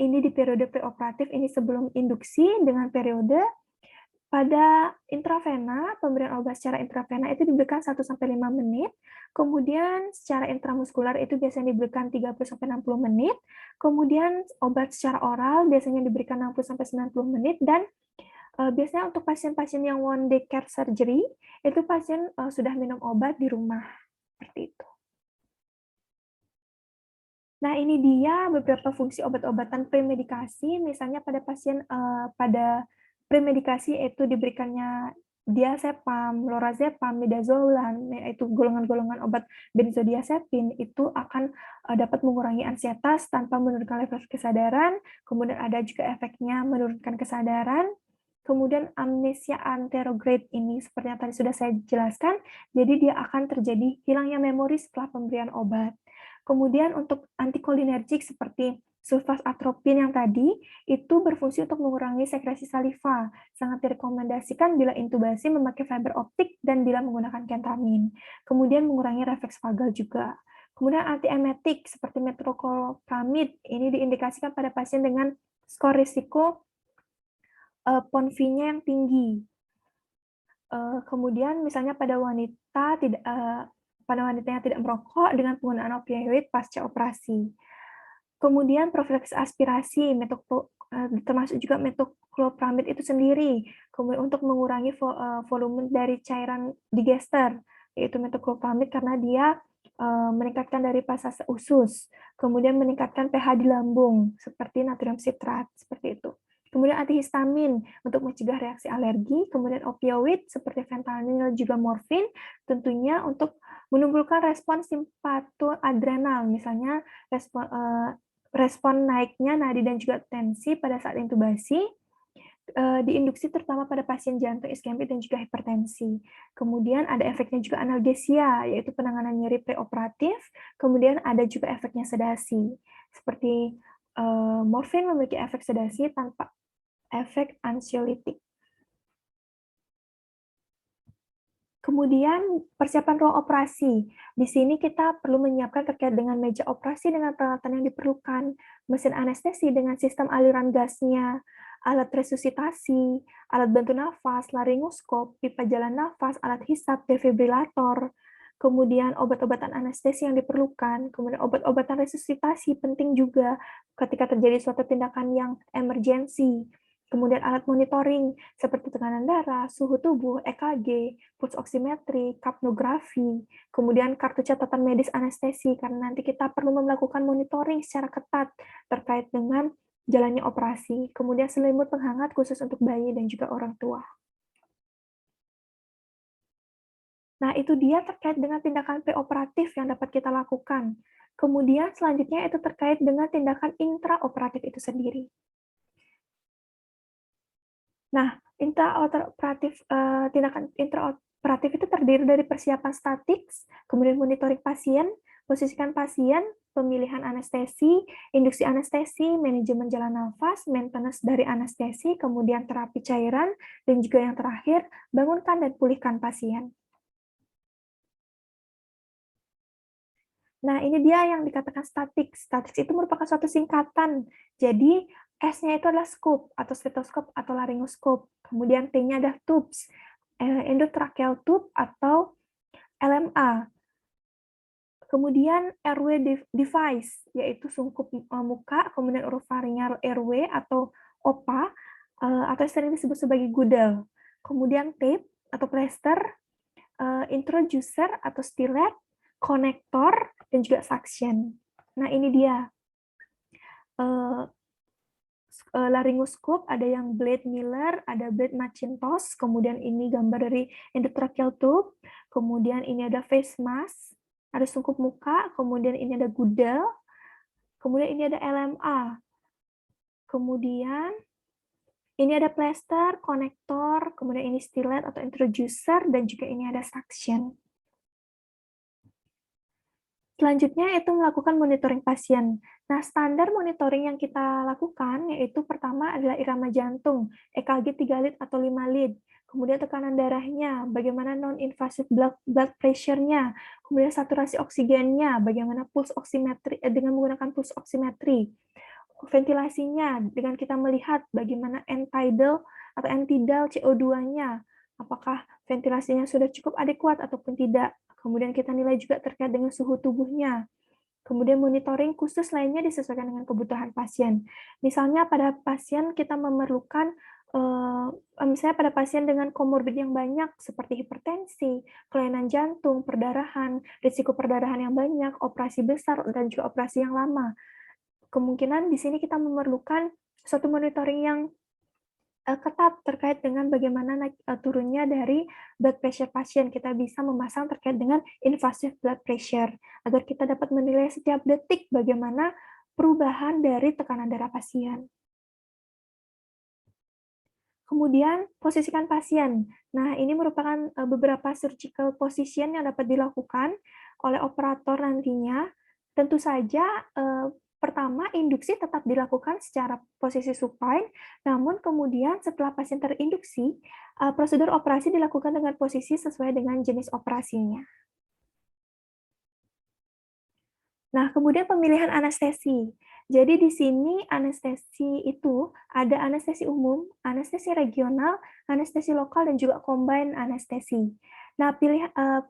Speaker 1: ini di periode preoperatif ini sebelum induksi dengan periode pada intravena, pemberian obat secara intravena itu diberikan 1-5 menit, kemudian secara intramuskular itu biasanya diberikan 30-60 menit, kemudian obat secara oral biasanya diberikan 60-90 menit, dan biasanya untuk pasien-pasien yang one day care surgery, itu pasien sudah minum obat di rumah, seperti itu. Nah, ini dia beberapa fungsi obat-obatan premedikasi, misalnya pada pasien pada premedikasi itu diberikannya diazepam, lorazepam, midazolam, yaitu golongan-golongan obat benzodiazepin, itu akan dapat mengurangi ansietas tanpa menurunkan level kesadaran, kemudian ada juga efeknya menurunkan kesadaran, kemudian amnesia anterograde ini seperti yang tadi sudah saya jelaskan, jadi dia akan terjadi hilangnya memori setelah pemberian obat. Kemudian untuk antikolinergik seperti sulfas atropin yang tadi, itu berfungsi untuk mengurangi sekresi saliva. Sangat direkomendasikan bila intubasi memakai fiber optik dan bila menggunakan kentamin. Kemudian mengurangi refleks vagal juga. Kemudian antiemetik seperti metoclopramid, ini diindikasikan pada pasien dengan skor risiko PONV-nya yang tinggi. Kemudian misalnya pada wanita yang tidak merokok dengan penggunaan opioid pasca operasi. Kemudian profilaksis aspirasi, termasuk juga metoclopramid itu sendiri, kemudian untuk mengurangi volume dari cairan digester, yaitu metoclopramid karena dia meningkatkan dari pasase usus, kemudian meningkatkan pH di lambung, seperti natrium sitrat, seperti itu. Kemudian antihistamin untuk mencegah reaksi alergi, kemudian opioid seperti fentanyl juga morfin, tentunya untuk menimbulkan respon simpatoadrenal, misalnya respon naiknya nadi dan juga tensi pada saat intubasi, diinduksi terutama pada pasien jantung iskemik dan juga hipertensi. Kemudian ada efeknya juga analgesia, yaitu penanganan nyeri preoperatif, kemudian ada juga efeknya sedasi, seperti morfin memiliki efek sedasi tanpa efek ansiolitik. Kemudian persiapan ruang operasi. Di sini kita perlu menyiapkan terkait dengan meja operasi dengan peralatan yang diperlukan, mesin anestesi dengan sistem aliran gasnya, alat resusitasi, alat bantu nafas, laringoskop, pipa jalan nafas, alat hisap, defibrilator, kemudian obat-obatan anestesi yang diperlukan, kemudian obat-obatan resusitasi penting juga ketika terjadi suatu tindakan yang emergensi, kemudian alat monitoring seperti tekanan darah, suhu tubuh, EKG, pulse oximetry, kapnografi, kemudian kartu catatan medis anestesi, karena nanti kita perlu melakukan monitoring secara ketat terkait dengan jalannya operasi, kemudian selimut penghangat khusus untuk bayi dan juga orang tua. Nah, itu dia terkait dengan tindakan preoperatif yang dapat kita lakukan. Kemudian selanjutnya itu terkait dengan tindakan intraoperatif itu sendiri. Nah, tindakan intraoperatif itu terdiri dari persiapan statik, kemudian monitoring pasien, posisikan pasien, pemilihan anestesi, induksi anestesi, manajemen jalan nafas, maintenance dari anestesi, kemudian terapi cairan, dan juga yang terakhir, bangunkan dan pulihkan pasien. Nah, ini dia yang dikatakan statik. Statik itu merupakan suatu singkatan. Jadi, S-nya itu adalah scope atau stetoskop atau laryngoskop. Kemudian T-nya adalah tubes, endotracheal tube atau LMA. Kemudian airway device, yaitu sungkup muka, kemudian oropharyngeal airway atau OPA, atau sering disebut sebagai gudel. Kemudian tape atau plester, introducer atau stylet, konektor, dan juga suction. Nah, ini dia. Laryngoskop, ada yang Blade Miller, ada Blade Macintosh, kemudian ini gambar dari endotracheal tube, kemudian ini ada face mask, ada sungkup muka, kemudian ini ada gudel, kemudian ini ada LMA, kemudian ini ada plaster, konektor, kemudian ini stylet atau introducer, dan juga ini ada suction. Selanjutnya itu melakukan monitoring pasien. Nah, standar monitoring yang kita lakukan yaitu pertama adalah irama jantung, EKG 3 lead atau 5 lead, kemudian tekanan darahnya, bagaimana non-invasive blood pressure-nya, kemudian saturasi oksigennya, bagaimana pulse oximetry dengan menggunakan pulse oximetry, ventilasinya dengan kita melihat bagaimana end-tidal atau end-tidal CO2-nya, apakah ventilasinya sudah cukup adekuat ataupun tidak. Kemudian kita nilai juga terkait dengan suhu tubuhnya. Kemudian monitoring khusus lainnya disesuaikan dengan kebutuhan pasien. Misalnya pada pasien kita memerlukan misalnya pada pasien dengan komorbid yang banyak seperti hipertensi, kelainan jantung, perdarahan, risiko perdarahan yang banyak, operasi besar dan juga operasi yang lama. Kemungkinan di sini kita memerlukan suatu monitoring yang ketat terkait dengan bagaimana turunnya dari blood pressure pasien. Kita bisa memasang terkait dengan invasive blood pressure, agar kita dapat menilai setiap detik bagaimana perubahan dari tekanan darah pasien. Kemudian, posisikan pasien. Nah, ini merupakan beberapa surgical position yang dapat dilakukan oleh operator nantinya. Tentu saja, pertama, induksi tetap dilakukan secara posisi supine, namun kemudian setelah pasien terinduksi, prosedur operasi dilakukan dengan posisi sesuai dengan jenis operasinya. Nah, kemudian pemilihan anestesi. Jadi di sini anestesi itu ada anestesi umum, anestesi regional, anestesi lokal, dan juga combined anestesi. Nah,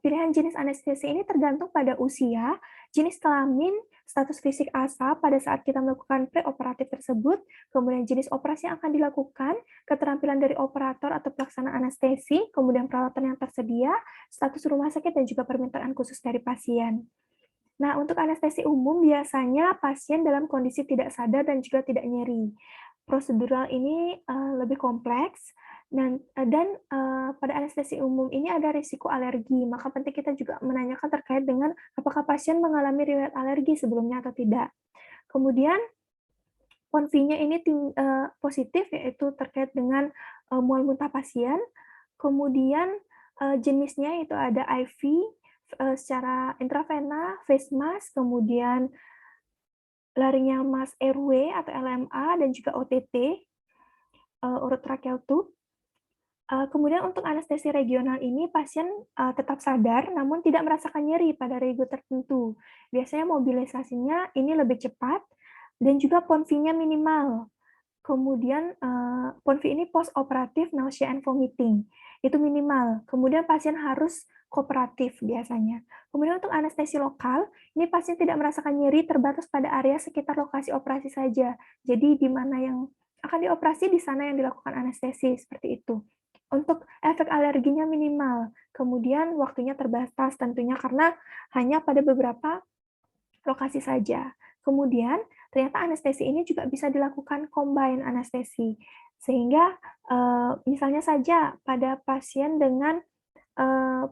Speaker 1: pilihan jenis anestesi ini tergantung pada usia, jenis kelamin, status fisik ASA pada saat kita melakukan preoperatif tersebut, kemudian jenis operasi yang akan dilakukan, keterampilan dari operator atau pelaksana anestesi, kemudian peralatan yang tersedia, status rumah sakit, dan juga permintaan khusus dari pasien. Nah, untuk anestesi umum biasanya pasien dalam kondisi tidak sadar dan juga tidak nyeri. Prosedural ini lebih kompleks dan pada anestesi umum ini ada risiko alergi, maka penting kita juga menanyakan terkait dengan apakah pasien mengalami riwayat alergi sebelumnya atau tidak. Kemudian PONV-nya ini positif, yaitu terkait dengan mual muntah pasien. Kemudian jenisnya itu ada IV, secara intravena, face mask, kemudian laryngeal mask airway atau LMA, dan juga OTT, orotracheal tube. Kemudian untuk anestesi regional ini pasien tetap sadar namun tidak merasakan nyeri pada regu tertentu. Biasanya mobilisasinya ini lebih cepat dan juga PONV-nya minimal. Kemudian PONV ini post operatif nausea and vomiting, itu minimal. Kemudian pasien harus kooperatif biasanya. Kemudian untuk anestesi lokal, ini pasien tidak merasakan nyeri terbatas pada area sekitar lokasi operasi saja. Jadi di mana yang akan dioperasi, di sana yang dilakukan anestesi, seperti itu. Untuk efek alerginya minimal, kemudian waktunya terbatas tentunya karena hanya pada beberapa lokasi saja. Kemudian, ternyata anestesi ini juga bisa dilakukan combine anestesi, sehingga misalnya saja pada pasien dengan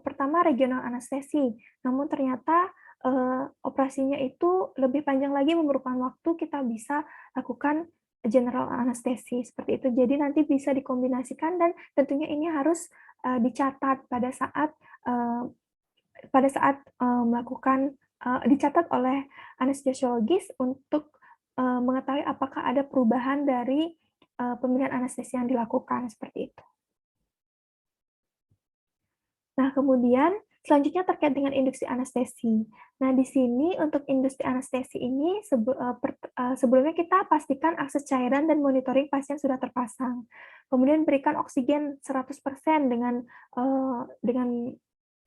Speaker 1: pertama regional anestesi, namun ternyata operasinya itu lebih panjang lagi memerlukan waktu, kita bisa lakukan general anestesi seperti itu. Jadi nanti bisa dikombinasikan dan tentunya ini harus dicatat pada saat melakukan dicatat oleh anestesiologis untuk mengetahui apakah ada perubahan dari pemilihan anestesi yang dilakukan, seperti itu. Nah, kemudian selanjutnya terkait dengan induksi anestesi. Nah, di sini untuk industri anestesi ini sebelumnya kita pastikan akses cairan dan monitoring pasien sudah terpasang. Kemudian berikan oksigen 100% dengan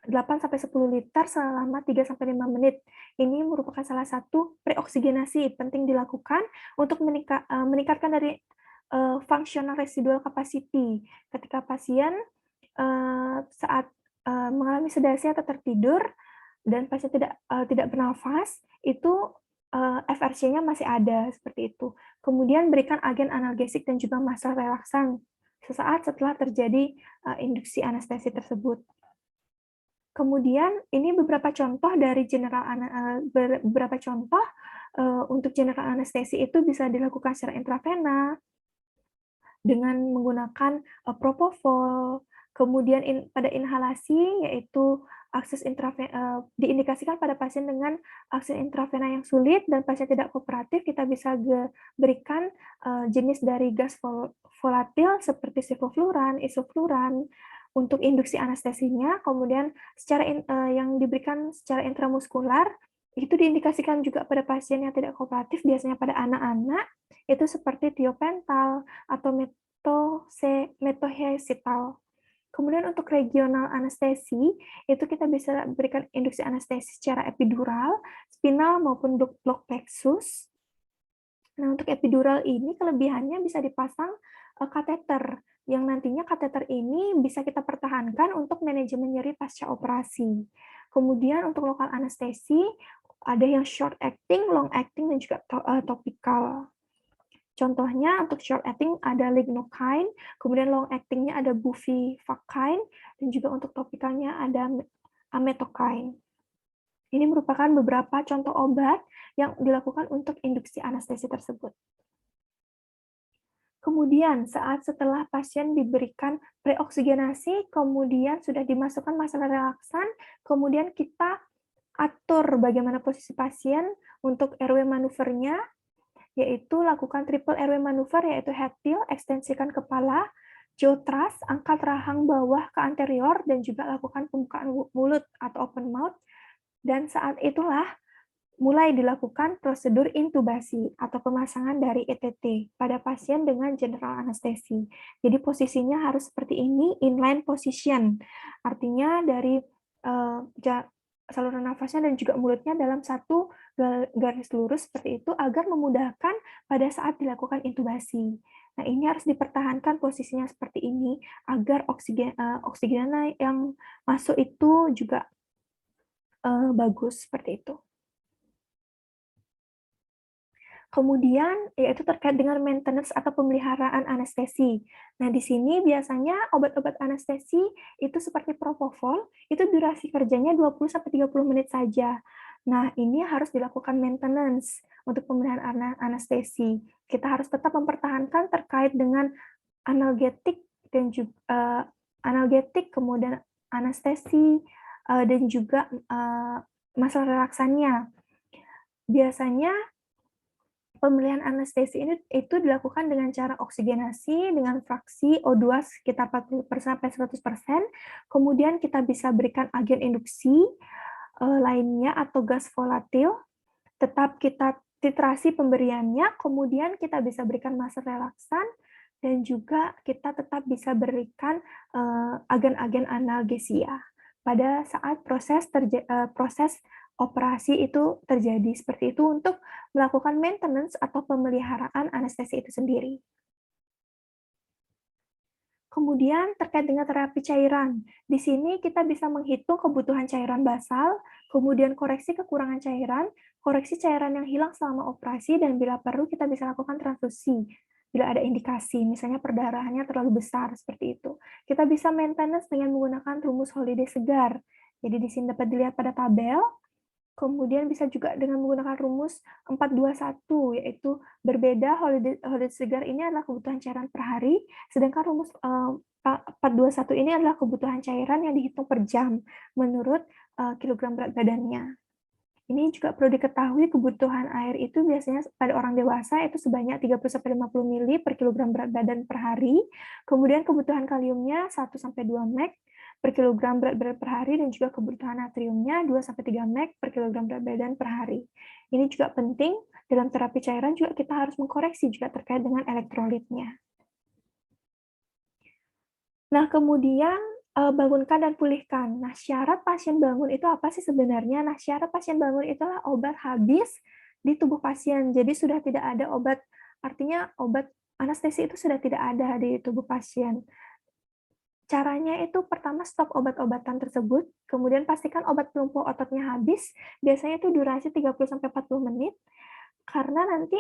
Speaker 1: 8-10 liter selama 3-5 menit. Ini merupakan salah satu preoksigenasi penting dilakukan untuk meningkatkan dari functional residual capacity. Ketika pasien saat mengalami sedasi atau tertidur dan pasien tidak bernafas, itu FRC-nya masih ada, seperti itu. Kemudian berikan agen analgesik dan juga massa relaksan sesaat setelah terjadi induksi anestesi tersebut. Kemudian ini beberapa contoh dari beberapa contoh untuk general anestesi itu bisa dilakukan secara intravena dengan menggunakan propofol. Kemudian pada inhalasi yaitu diindikasikan pada pasien dengan akses intravena yang sulit dan pasien tidak kooperatif, kita bisa berikan jenis dari gas volatil seperti sevofluran, isofluran untuk induksi anestesinya. Kemudian yang diberikan secara intramuskular itu diindikasikan juga pada pasien yang tidak kooperatif, biasanya pada anak-anak, itu seperti tiopental atau metohesital. Kemudian untuk regional anestesi, itu kita bisa berikan induksi anestesi secara epidural, spinal maupun blok plexus. Nah, untuk epidural ini kelebihannya bisa dipasang kateter, yang nantinya kateter ini bisa kita pertahankan untuk manajemen nyeri pasca operasi. Kemudian untuk lokal anestesi, ada yang short acting, long acting, dan juga topikal. Contohnya untuk short acting ada lignocaine, kemudian long acting-nya ada bupivacaine, dan juga untuk topikalnya ada ametocaine. Ini merupakan beberapa contoh obat yang dilakukan untuk induksi anestesi tersebut. Kemudian setelah pasien diberikan preoksigenasi, kemudian sudah dimasukkan massa relaksan, kemudian kita atur bagaimana posisi pasien untuk RW manuvernya, yaitu lakukan triple RW manuver, yaitu head tilt, ekstensikan kepala, jaw thrust, angkat rahang bawah ke anterior, dan juga lakukan pembukaan mulut atau open mouth. Dan saat itulah mulai dilakukan prosedur intubasi atau pemasangan dari ETT pada pasien dengan general anestesi. Jadi posisinya harus seperti ini, inline position. Artinya dari saluran nafasnya dan juga mulutnya dalam satu garis lurus seperti itu agar memudahkan pada saat dilakukan intubasi. Nah, ini harus dipertahankan posisinya seperti ini agar oksigen yang masuk itu juga bagus seperti itu. Kemudian, yaitu terkait dengan maintenance atau pemeliharaan anestesi. Nah, di sini biasanya obat-obat anestesi itu seperti propofol, itu durasi kerjanya 20-30 menit saja. Nah, ini harus dilakukan maintenance untuk pemeliharaan anestesi. Kita harus tetap mempertahankan terkait dengan analgetik dan juga analgetik, kemudian anestesi, dan juga massa relaksannya. Biasanya pemilihan anestesi ini itu dilakukan dengan cara oksigenasi dengan fraksi O2 sekitar 40%-100%, kemudian kita bisa berikan agen induksi lainnya atau gas volatil, tetap kita titrasi pemberiannya, kemudian kita bisa berikan massa relaksan, dan juga kita tetap bisa berikan agen-agen analgesia. pada saat proses operasi itu terjadi. Seperti itu untuk melakukan maintenance atau pemeliharaan anestesi itu sendiri. Kemudian terkait dengan terapi cairan, di sini kita bisa menghitung kebutuhan cairan basal, kemudian koreksi kekurangan cairan, koreksi cairan yang hilang selama operasi, dan bila perlu kita bisa lakukan transfusi. Bila ada indikasi, misalnya perdarahannya terlalu besar, seperti itu. Kita bisa maintenance dengan menggunakan rumus Holiday segar. Jadi di sini dapat dilihat pada tabel. Kemudian bisa juga dengan menggunakan rumus 421, yaitu berbeda Holiday segar ini adalah kebutuhan cairan per hari, sedangkan rumus 421 ini adalah kebutuhan cairan yang dihitung per jam menurut kilogram berat badannya. Ini juga perlu diketahui kebutuhan air itu biasanya pada orang dewasa itu sebanyak 30-50 ml per kilogram berat badan per hari. Kemudian kebutuhan kaliumnya 1-2 mg per kilogram berat badan per hari, dan juga kebutuhan natriumnya 2-3 mg per kilogram berat badan per hari. Ini juga penting dalam terapi cairan, juga kita harus mengkoreksi juga terkait dengan elektrolitnya. Nah, kemudian bangunkan dan pulihkan. Nah, syarat pasien bangun itu apa sih sebenarnya? Nah, syarat pasien bangun itulah obat habis di tubuh pasien. Jadi sudah tidak ada obat, artinya obat anestesi itu sudah tidak ada di tubuh pasien. Caranya itu pertama stop obat-obatan tersebut, kemudian pastikan obat pelumpuh ototnya habis, biasanya itu durasi 30-40 menit, karena nanti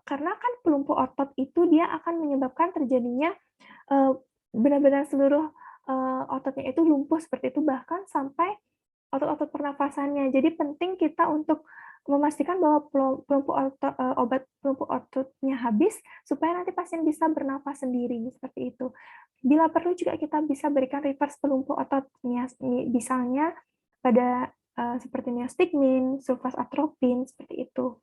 Speaker 1: karena kan pelumpuh otot itu dia akan menyebabkan terjadinya benar-benar seluruh ototnya itu lumpuh seperti itu, bahkan sampai otot-otot pernafasannya. Jadi penting kita untuk memastikan bahwa obat pelumpuh ototnya habis, supaya nanti pasien bisa bernafas sendiri, seperti itu. Bila perlu juga kita bisa berikan reverse pelumpuh otot, misalnya pada seperti neostigmin, sulfasatropin, seperti itu.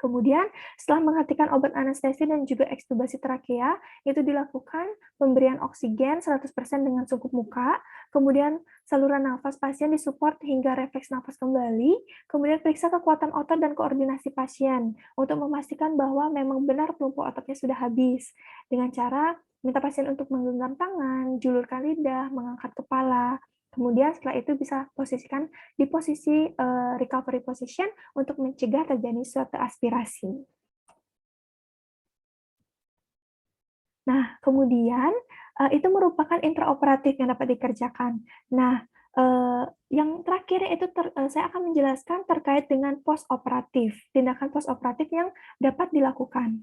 Speaker 1: Kemudian, setelah menghentikan obat anestesi dan juga ekstubasi trakea, itu dilakukan pemberian oksigen 100% dengan sungkup muka, kemudian saluran nafas pasien disupport hingga refleks nafas kembali, kemudian periksa kekuatan otot dan koordinasi pasien untuk memastikan bahwa memang benar pelumpuh ototnya sudah habis, dengan cara minta pasien untuk menggenggam tangan, julurkan lidah, mengangkat kepala. Kemudian setelah itu bisa posisikan di posisi recovery position untuk mencegah terjadi suatu aspirasi. Nah, kemudian itu merupakan intraoperatif yang dapat dikerjakan. Nah, yang terakhir itu saya akan menjelaskan terkait dengan postoperatif, tindakan postoperatif yang dapat dilakukan.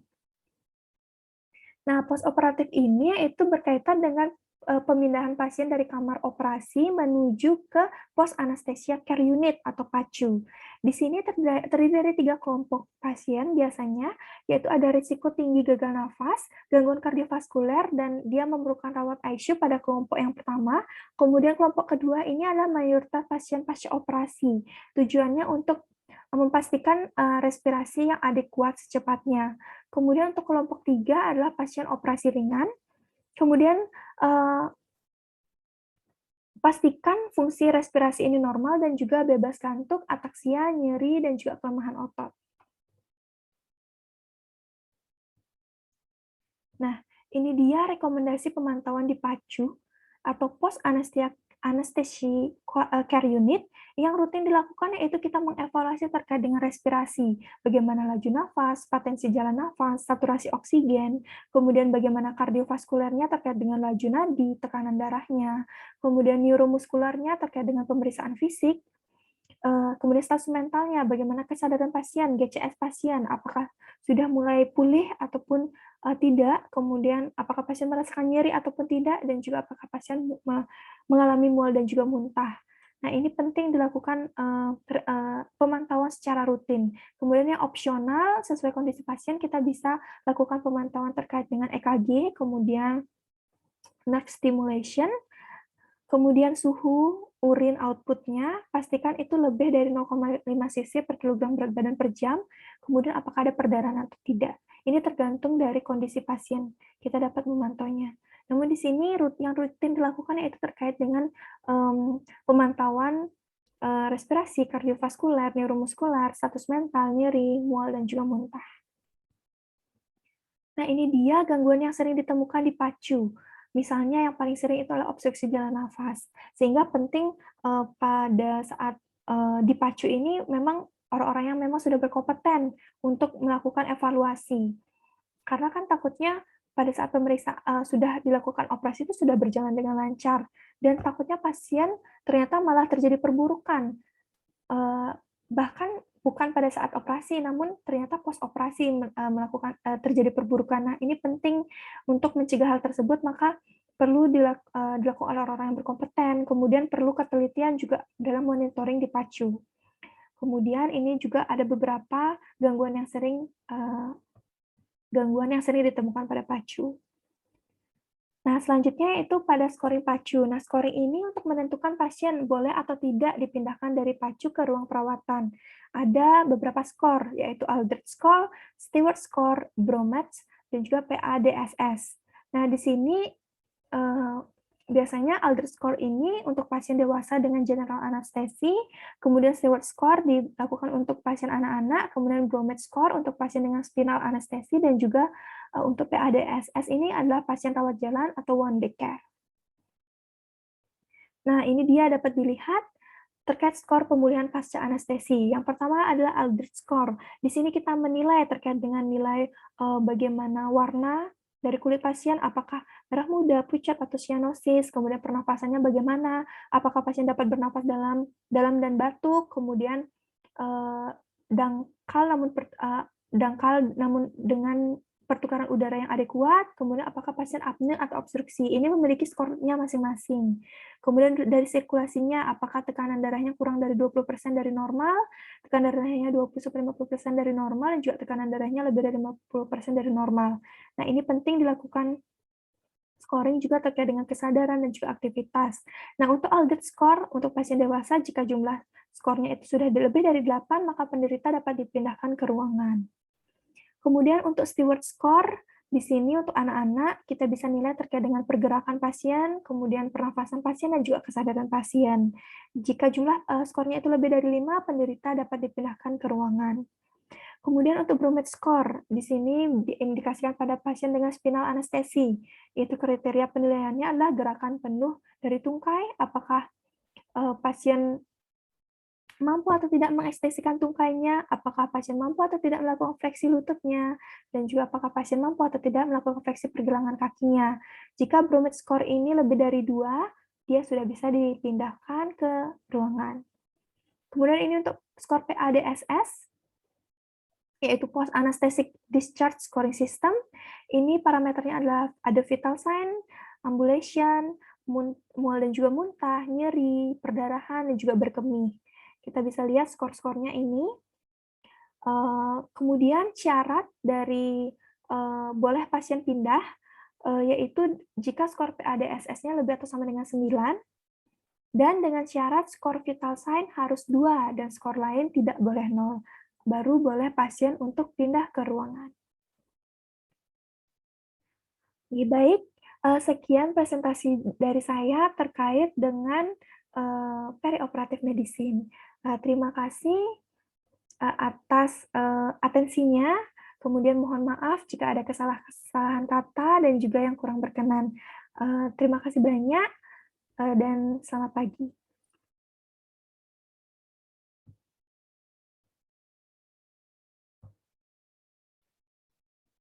Speaker 1: Nah, postoperatif ini itu berkaitan dengan pemindahan pasien dari kamar operasi menuju ke pos anesthesia care unit atau PACU. Di sini terdiri dari 3 kelompok pasien biasanya, yaitu ada risiko tinggi gagal nafas, gangguan kardiovaskuler, dan dia memerlukan rawat ICU pada kelompok yang pertama. Kemudian kelompok kedua ini adalah mayoritas pasien pasca operasi. Tujuannya untuk memastikan respirasi yang adekuat secepatnya. Kemudian untuk kelompok 3 adalah pasien operasi ringan. Kemudian pastikan fungsi respirasi ini normal dan juga bebas kantuk, ataksia, nyeri, dan juga kelemahan otot. Nah, ini dia rekomendasi pemantauan di PACU atau Post Anesthesia Care Unit yang rutin dilakukan, yaitu kita mengevaluasi terkait dengan respirasi, bagaimana laju nafas, potensi jalan nafas, saturasi oksigen, kemudian bagaimana kardiovaskulernya terkait dengan laju nadi, tekanan darahnya, kemudian neuromuskularnya terkait dengan pemeriksaan fisik, kemudian status mentalnya, bagaimana kesadaran pasien, GCS pasien, apakah sudah mulai pulih ataupun tidak, kemudian apakah pasien merasakan nyeri ataupun tidak, dan juga apakah pasien mengalami mual dan juga muntah. Nah, ini penting dilakukan pemantauan secara rutin. Kemudian yang opsional, sesuai kondisi pasien, kita bisa lakukan pemantauan terkait dengan EKG, kemudian nerve stimulation, kemudian suhu urin output-nya, pastikan itu lebih dari 0,5 cc per kilogram berat badan per jam, kemudian apakah ada perdarahan atau tidak. Ini tergantung dari kondisi pasien, kita dapat memantaunya. Namun di sini yang rutin dilakukan yaitu terkait dengan pemantauan respirasi, kardiovaskuler, neuromuskular, status mental, nyeri, mual, dan juga muntah. Nah, ini dia gangguan yang sering ditemukan di PACU. Misalnya yang paling sering itu adalah obstruksi jalan nafas. Sehingga penting, pada saat, di PACU ini memang orang-orang yang memang sudah berkompeten untuk melakukan evaluasi. Karena kan takutnya pada saat sudah dilakukan operasi itu sudah berjalan dengan lancar, dan takutnya pasien ternyata malah terjadi perburukan, bahkan bukan pada saat operasi, namun ternyata pos operasi terjadi perburukan. Nah, ini penting untuk mencegah hal tersebut, maka perlu dilakukan oleh orang-orang yang berkompeten, kemudian perlu ketelitian juga dalam monitoring di PACU. Kemudian ini juga ada beberapa gangguan yang sering ditemukan pada PACU. Nah, selanjutnya itu pada scoring PACU. Nah, scoring ini untuk menentukan pasien boleh atau tidak dipindahkan dari PACU ke ruang perawatan. Ada beberapa skor, yaitu Aldrich Score, Stewart Score, Bromance, dan juga PADSS. Nah, di sini biasanya Aldrich Score ini untuk pasien dewasa dengan general anestesi, kemudian Stewart Score dilakukan untuk pasien anak-anak, kemudian Bromance Score untuk pasien dengan spinal anestesi, dan juga untuk PADSS ini adalah pasien rawat jalan atau one day care. Nah, ini dia dapat dilihat terkait skor pemulihan pasca anestesi. Yang pertama adalah Aldrich Score. Di sini kita menilai terkait dengan nilai bagaimana warna dari kulit pasien, apakah merah muda, pucat, atau cyanosis, kemudian pernapasannya bagaimana, apakah pasien dapat bernafas dalam dan batuk, kemudian eh, dangkal namun dengan pertukaran udara yang adekuat, kemudian apakah pasien apne atau obstruksi. Ini memiliki skornya masing-masing. Kemudian dari sirkulasinya, apakah tekanan darahnya kurang dari 20% dari normal, tekanan darahnya 20-50% dari normal, dan juga tekanan darahnya lebih dari 50% dari normal. Nah, ini penting dilakukan scoring juga terkait dengan kesadaran dan juga aktivitas. Nah, untuk Aldrich Score untuk pasien dewasa, jika jumlah skornya itu sudah lebih dari 8, maka penderita dapat dipindahkan ke ruangan. Kemudian untuk Stewart Score, di sini untuk anak-anak, kita bisa nilai terkait dengan pergerakan pasien, kemudian pernafasan pasien, dan juga kesadaran pasien. Jika jumlah skornya itu lebih dari 5, penderita dapat dipindahkan ke ruangan. Kemudian untuk Bromance Score, di sini diindikasikan pada pasien dengan spinal anestesi. Itu kriteria penilaiannya adalah gerakan penuh dari tungkai, apakah pasien mampu atau tidak mengekstesikan tungkainya, apakah pasien mampu atau tidak melakukan fleksi lututnya, dan juga apakah pasien mampu atau tidak melakukan fleksi pergelangan kakinya. Jika Bromance Score ini lebih dari 2, dia sudah bisa dipindahkan ke ruangan. Kemudian ini untuk skor PADSS, yaitu Post Anesthetic Discharge Scoring System. Ini parameternya adalah ada vital sign, ambulation, mual dan juga muntah, nyeri, perdarahan, dan juga berkemih. Kita bisa lihat skor-skornya ini. Kemudian syarat dari boleh pasien pindah, yaitu jika skor PADSS-nya lebih atau sama dengan 9, dan dengan syarat skor vital sign harus 2, dan skor lain tidak boleh 0. Baru boleh pasien untuk pindah ke ruangan. Baik, sekian presentasi dari saya terkait dengan perioperatif medicine. Terima kasih atas atensinya, kemudian mohon maaf jika ada kesalahan kata dan juga yang kurang berkenan. Terima kasih banyak dan selamat pagi.